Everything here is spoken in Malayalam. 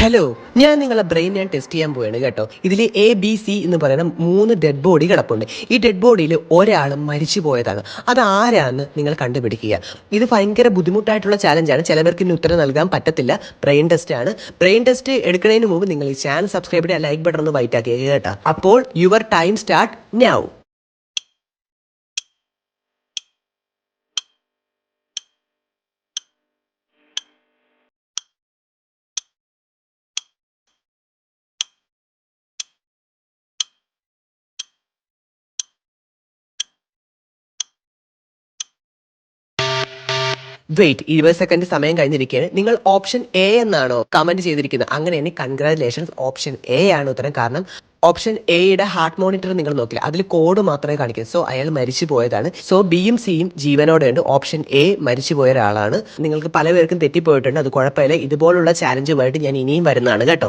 ഹലോ, ഞാൻ നിങ്ങളെ ബ്രെയിൻ ടെസ്റ്റ് ചെയ്യാൻ പോവാണ് കേട്ടോ. ഇതിൽ ABC എന്ന് പറയുന്ന 3 ഡെഡ് ബോഡി കിടപ്പുണ്ട്. ഈ ഡെഡ് ബോഡിയിൽ ഒരാൾ മരിച്ചു പോയതാണ്. അത് ആരാന്ന് നിങ്ങൾ കണ്ടുപിടിക്കുക. ഇത് ഭയങ്കര ബുദ്ധിമുട്ടായിട്ടുള്ള ചാലഞ്ചാണ്. ചിലവർക്ക് ഇന്ന് ഉത്തരം നൽകാൻ പറ്റത്തില്ല. ബ്രെയിൻ ടെസ്റ്റ് ആണ്. ബ്രെയിൻ ടെസ്റ്റ് എടുക്കുന്നതിന് മുമ്പ് നിങ്ങൾ ഈ ചാനൽ സബ്സ്ക്രൈബ് ചെയ്യുക, ലൈക്ക് ബട്ടൺ ഒന്ന് വൈറ്റ് ആക്കുക കേട്ടോ. അപ്പോൾ your time start now. Wait, 20 second സമയം കഴിഞ്ഞിരിക്കുകയാണ്. നിങ്ങൾ ഓപ്ഷൻ എ എന്നാണോ കമന്റ് ചെയ്തിരിക്കുന്നത്? അങ്ങനെയാണ്, കൺഗ്രാറ്റുലേഷൻസ്. ഓപ്ഷൻ എ ആണ് ഉത്തരം. കാരണം ഓപ്ഷൻ എയുടെ ഹാർട്ട് മോണിറ്റർ നിങ്ങൾ നോക്കില്ല, അതിൽ കോഡ് മാത്രമേ കാണിക്കൂ. സോ അയാൾ മരിച്ചു പോയതാണ്. സോ ബിയും സിയും ജീവനോടെയുണ്ട്. ഓപ്ഷൻ എ മരിച്ചു പോയ ഒരാളാണ്. നിങ്ങൾക്ക് പലപേർക്കും തെറ്റിപ്പോയിട്ടുണ്ട്. അത് കുഴപ്പമില്ല. ഇതുപോലുള്ള ചാലഞ്ചുമായിട്ട് ഞാൻ ഇനിയും വരുന്നതാണ് കേട്ടോ.